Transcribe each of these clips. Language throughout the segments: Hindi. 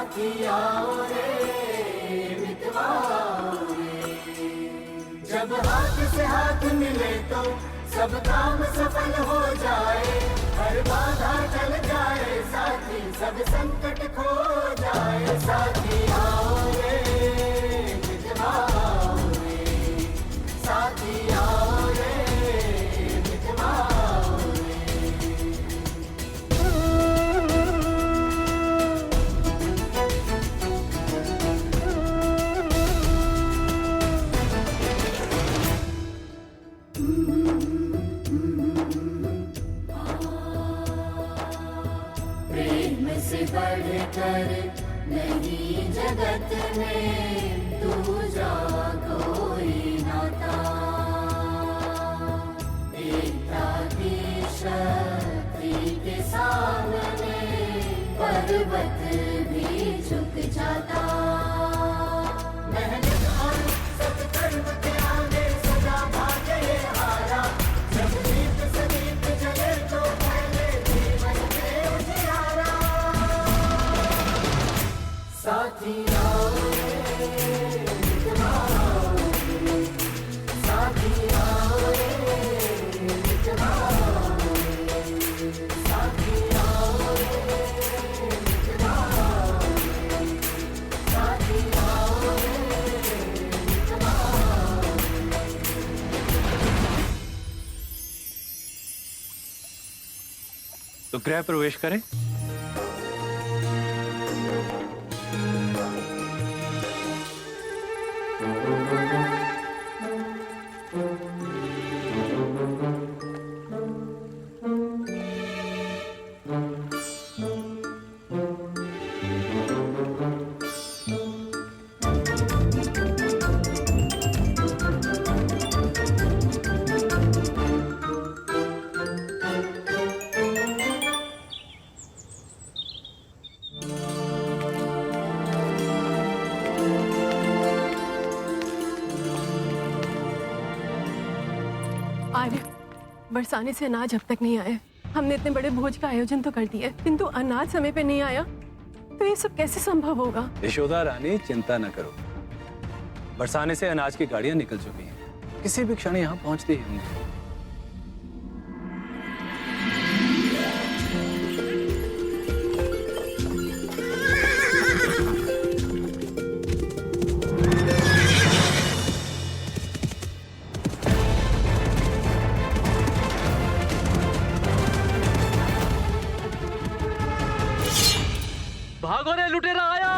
साथियाओ रे मितवाओ रे। जब हाथ से हाथ मिले तो सब काम सफल हो जाए, हर बाधा टल जाए साथी, सब संकट खो जाए। साथियाओ रे मितवाओ रे, साथियाओ रे मितवाओ रे। प्रेम से बढ़कर नहीं जगत में दूजा कोई नाता, एकता की शक्ति के सामने पर्वत भी झुक जाता। मेहनत और सत्कर्म के आगे सदा भागे हारा, जब दीप से दीप जले तो पहले जीवन में उजियारा। साथियाओ रे मितवाओ रे, साथियाओ रे मितवाओ रे, साथियाओ रे मितवाओ रे, साथियाओ रे मितवाओ रे। तो गृह प्रवेश करें। आर्य, बरसाने से अनाज अब तक नहीं आया। हमने इतने बड़े भोज का आयोजन तो कर दिया है, किंतु अनाज समय पे नहीं आया तो ये सब कैसे संभव होगा? यशोदा रानी, चिंता न करो, बरसाने से अनाज की गाड़ियां निकल चुकी हैं, किसी भी क्षण यहाँ पहुंचते ही होंगे। भागो रे, लुटेरा आया।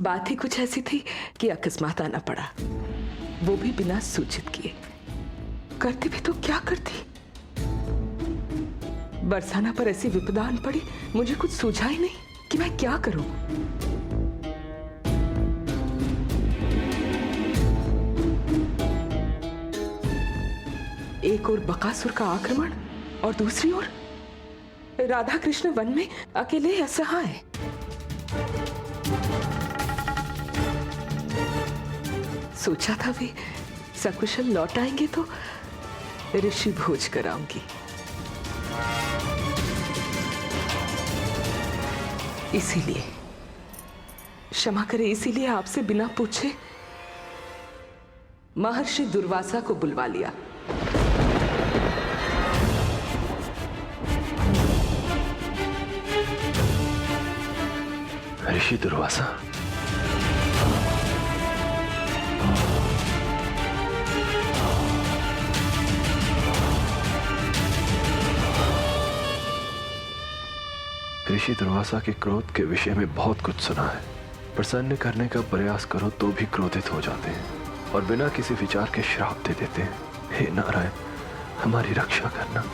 बात ही कुछ ऐसी थी कि अकस्मात आना पड़ा, वो भी बिना सूचित किए। करती भी तो क्या करती? बरसाना पर ऐसी विपदा आन पड़ी, मुझे कुछ सूझा ही नहीं कि मैं क्या करूं। एक ओर बकासुर का आक्रमण और दूसरी ओर राधा कृष्ण वन में अकेले असहाय। सोचा था वे सकुशल लौट आएंगे तो ऋषि भोज कराऊंगी। इसीलिए, क्षमा करें, इसीलिए आपसे बिना पूछे महर्षि दुर्वासा को बुलवा लिया। ऋषि दुर्वासा? ऋषि दुर्वासा के क्रोध के विषय में बहुत कुछ सुना है। प्रसन्न करने का प्रयास करो तो भी क्रोधित हो जाते हैं और बिना किसी विचार के श्राप दे देते हैं। हे नारायण, हमारी रक्षा करना।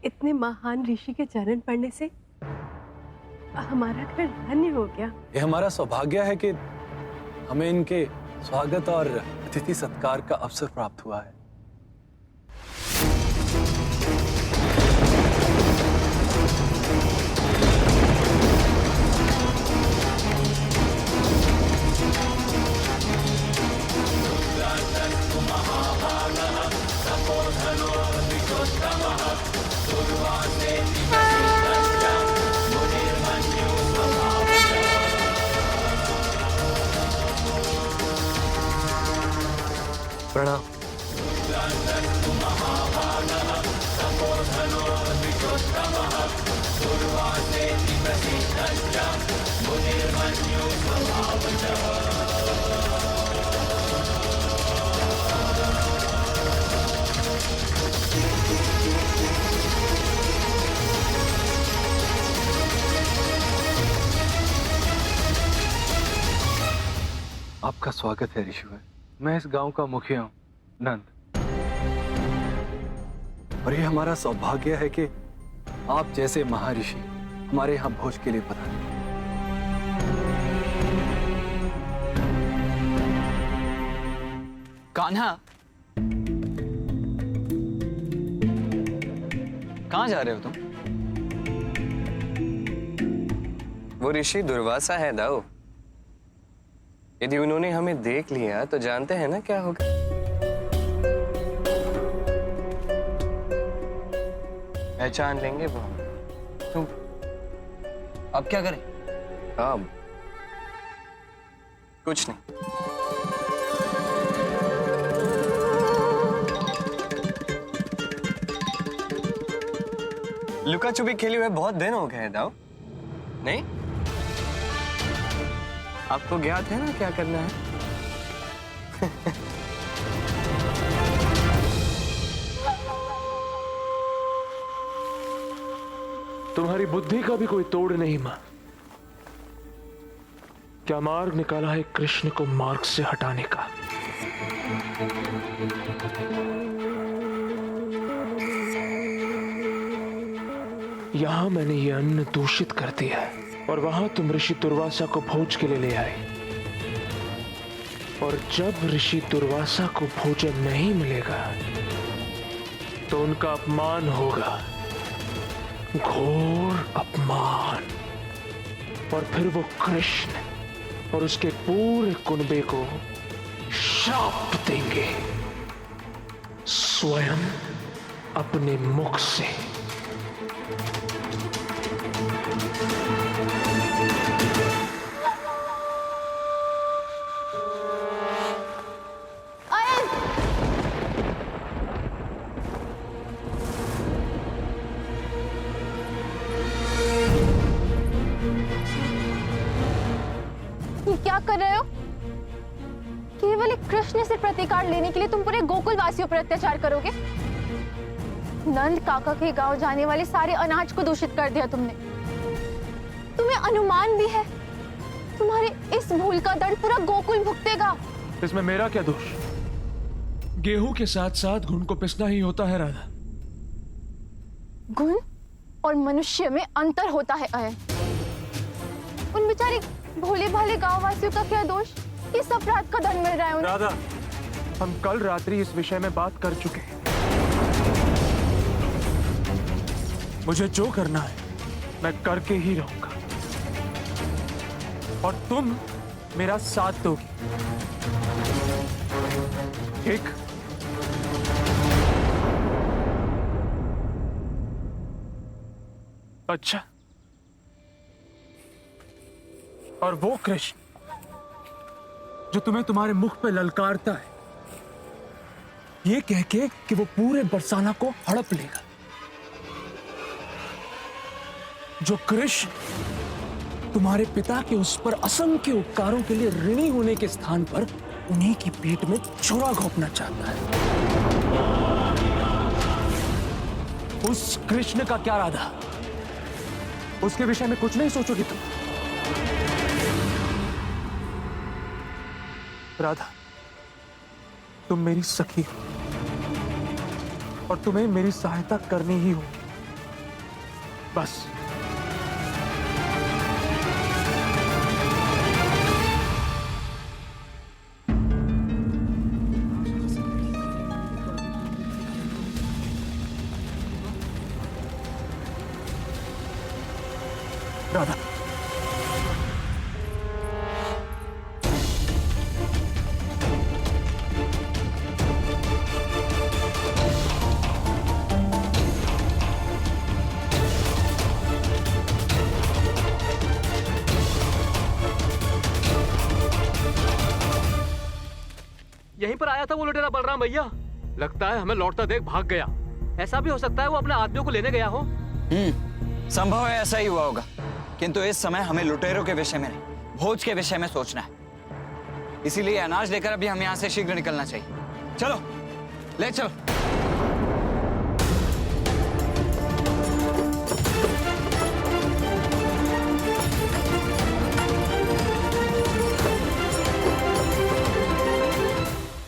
इतने महान ऋषि के चरण पड़ने से हमारा घर धन्य हो गया। ये हमारा सौभाग्य है कि हमें इनके स्वागत और अतिथि सत्कार का अवसर प्राप्त हुआ है। प्रणाम। आपका स्वागत है ऋषिवर। मैं इस गांव का मुखिया हूं, नंद। और ये हमारा सौभाग्य है कि आप जैसे महर्षि हमारे यहाँ भोज के लिए पधारे। कान्हा, कहाँ जा रहे हो तुम? वो ऋषि दुर्वासा है दाऊ। यदि उन्होंने हमें देख लिया तो जानते हैं ना क्या होगा। पहचान लेंगे वो हमें। तुम अब क्या करें? अब कुछ नहीं। लुका छुपी खेली हुए बहुत दिन हो गए हैं दाऊ। नहीं, आपको ज्ञात है ना क्या करना है? तुम्हारी बुद्धि का भी कोई तोड़ नहीं मां। क्या मार्ग निकाला है कृष्ण को मार्ग से हटाने का? यहां मैंने ये अन्न दूषित कर दिया है और वहां तुम ऋषि दुर्वासा को भोज के लिए ले आए। और जब ऋषि दुर्वासा को भोजन नहीं मिलेगा तो उनका अपमान होगा, घोर अपमान। और फिर वो कृष्ण और उसके पूरे कुनबे को श्राप देंगे स्वयं अपने मुख से। क्या कर रहे हो? केवल एक कृष्ण से प्रतिकार लेने के लिए तुम पूरे गोकुल वासियों पर अत्याचार करोगे? नंद काका के गांव जाने वाले सारे अनाज को दूषित कर दिया तुमने। तुम्हें अनुमान भी है तुम्हारे इस भूल का दंड पूरा गोकुल भुगतेगा। इसमें मेरा क्या दोष? गेहूं के साथ साथ घुन को पिसना ही होता है राधा। गुण और मनुष्य में अंतर होता है अयन। उन बेचारे भोले भाले गांव वासियों का क्या दोष? किस अपराध का दंड मिल रहा है उन्हें? राधा, हम कल रात्रि इस विषय में बात कर चुके हैं। मुझे जो करना है मैं करके ही रहूंगा और तुम मेरा साथ दोगी। ठीक? अच्छा, और वो कृष्ण जो तुम्हें तुम्हारे मुख पे ललकारता है ये कह के कि वो पूरे बरसाना को हड़प लेगा, जो कृष्ण तुम्हारे पिता के उस पर असंख्य उपकारों के लिए ऋणी होने के स्थान पर उन्हीं की पेट में छुरा घोंपना चाहता है, उस कृष्ण का क्या राधा? उसके विषय में कुछ नहीं सोचोगी तुम? राधा, तुम मेरी सखी हो और तुम्हें मेरी सहायता करनी ही होगी, बस। राधा, यहीं पर आया था वो लुटेरा बलराम भैया। लगता है हमें लौटता देख भाग गया। ऐसा भी हो सकता है वो अपने आदमियों को लेने गया हो। संभव है ऐसा ही हुआ होगा, किंतु इस समय हमें लुटेरों के विषय में नहीं, भोज के विषय में सोचना है। इसीलिए अनाज लेकर अभी हम यहाँ से शीघ्र निकलना चाहिए। चलो, ले चलो।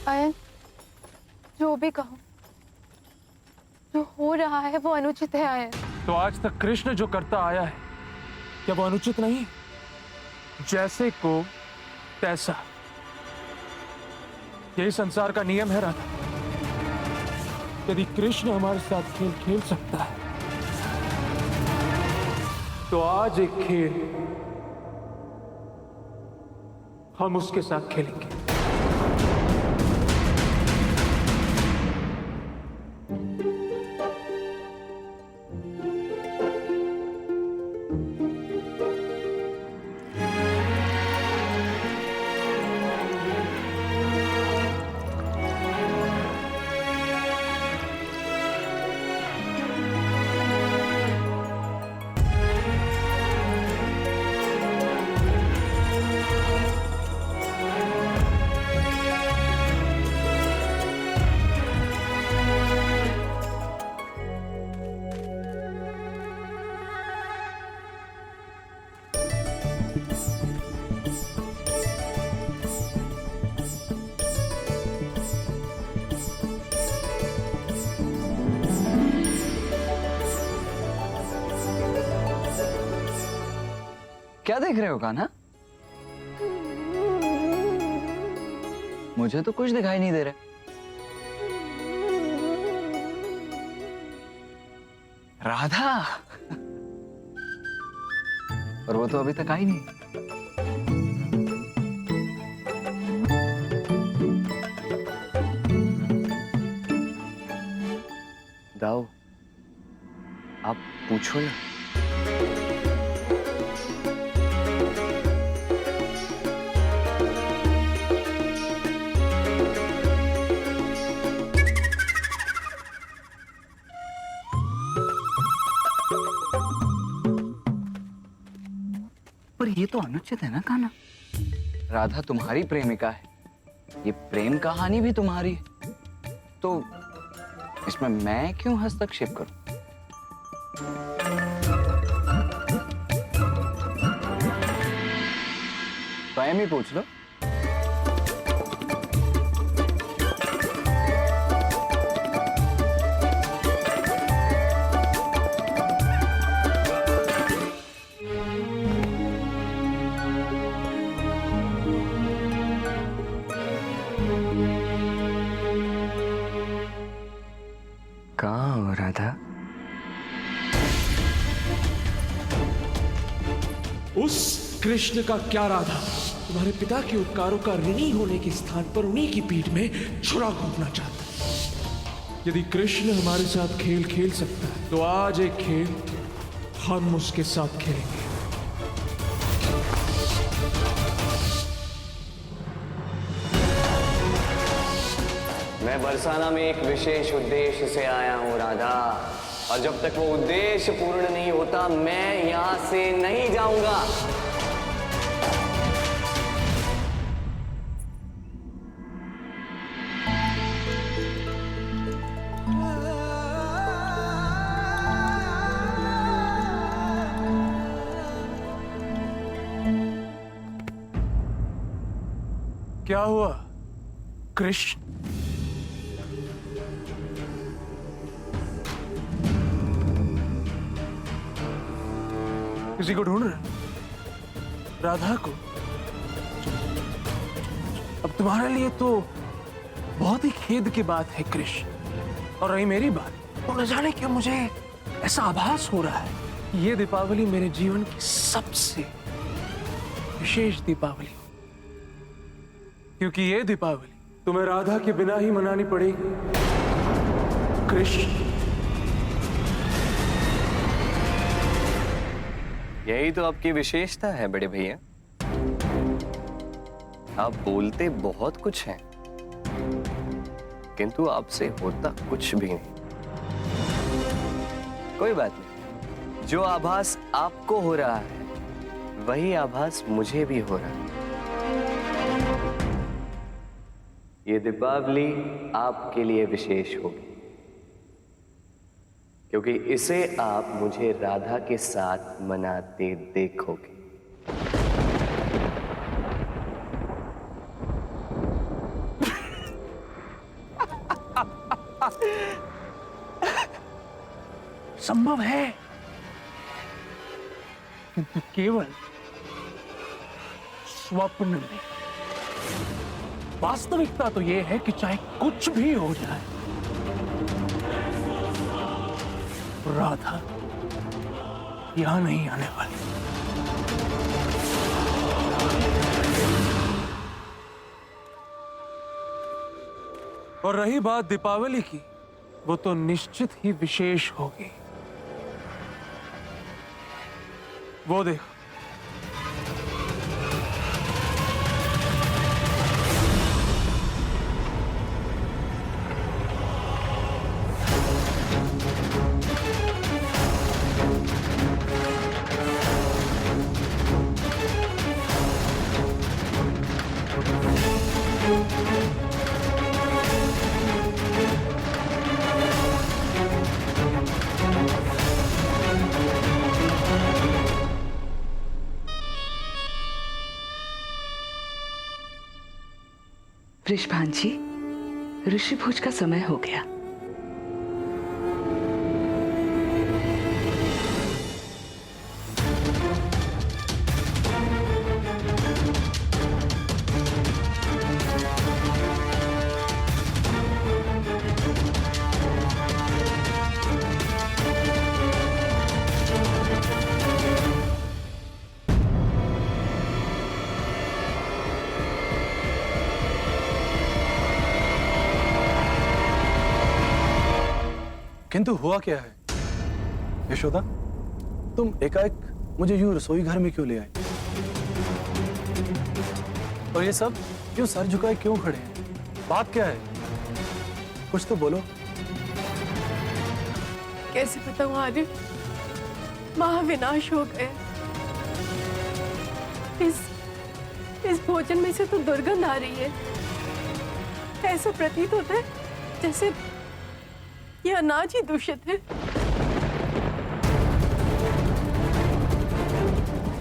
आयन, जो भी कहो, जो हो रहा है वो अनुचित है आयन। तो आज तक कृष्ण जो करता आया है क्या वो अनुचित नहीं? जैसे को तैसा, यही संसार का नियम है राधा। यदि कृष्ण हमारे साथ खेल खेल सकता है तो आज एक खेल हम उसके साथ खेलेंगे। क्या देख रहे हो कान्हा? मुझे तो कुछ दिखाई नहीं दे रहा। राधा, और वो तो अभी तक आई नहीं। दाऊ, आप पूछो ना। पर ये तो अनुचित है ना कान्हा? राधा तुम्हारी प्रेमिका है, ये प्रेम कहानी भी तुम्हारी है, तो इसमें मैं क्यों हस्तक्षेप करूं? स्वयं ही पूछ लो। कहाँ हो राधा? उस कृष्ण का क्या राधा तुम्हारे पिता के उपकारों का ऋणी होने के स्थान पर उन्हीं की पीठ में छुरा घोंपना चाहता है। यदि कृष्ण हमारे साथ खेल खेल सकता है तो आज एक खेल हम उसके साथ खेलेंगे। मैं बरसाना में एक विशेष उद्देश्य से आया हूं राधा, और जब तक वो उद्देश्य पूर्ण नहीं होता मैं यहां से नहीं जाऊंगा। क्या हुआ कृष्ण? किसी को ढूंढ रहे? राधा को? अब तुम्हारे लिए तो बहुत ही खेद की बात है कृष्ण। और रही मेरी बात, तो न जाने क्यों मुझे ऐसा आभास हो रहा है कि ये दीपावली मेरे जीवन की सबसे विशेष दीपावली, क्योंकि ये दीपावली तुम्हें राधा के बिना ही मनानी पड़ेगी कृष्ण। यही तो आपकी विशेषता है बड़े भैया, आप बोलते बहुत कुछ हैं किंतु आपसे होता कुछ भी नहीं। कोई बात नहीं, जो आभास आपको हो रहा है वही आभास मुझे भी हो रहा है। ये दीपावली आपके लिए विशेष होगी क्योंकि इसे आप मुझे राधा के साथ मनाते देखोगे। संभव है किंतु केवल स्वप्न में। वास्तविकता तो यह है कि चाहे कुछ भी हो जाए, राधा यहां नहीं आने वाली। और रही बात दीपावली की, वो तो निश्चित ही विशेष होगी। वो देखो, वृषभान जी, ऋषि भोज का समय हो गया। किंतु हुआ क्या है यशोदा? तुम एकाएक मुझे यूं रसोई घर में क्यों ले आई? और ये सब क्यों सर झुकाए क्यों खड़े हैं? बात क्या है? कुछ तो बोलो। कैसे बताऊं आर्य, महाविनाश हो गए। इस भोजन में से तो दुर्गंध आ रही है। ऐसा प्रतीत होता है जैसे ये अनाज ही दूषित है,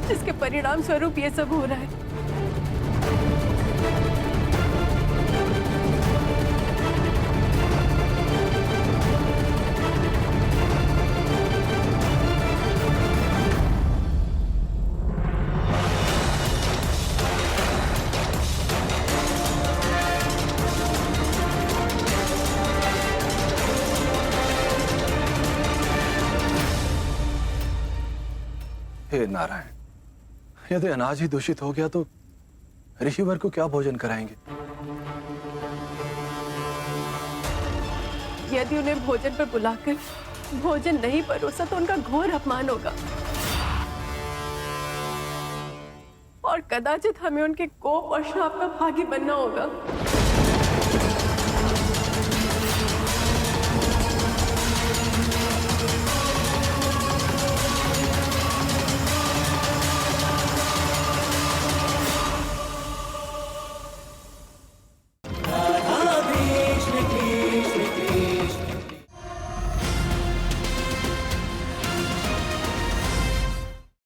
जिसके परिणाम स्वरूप ये सब हो रहा है। हे नारायण, यदि अनाज ही दूषित हो गया तो ऋषिवर को क्या भोजन कराएंगे? यदि उन्हें भोजन पर बुलाकर भोजन नहीं परोसा तो उनका घोर अपमान होगा और कदाचित हमें उनके कोप और श्राप का भागी बनना होगा।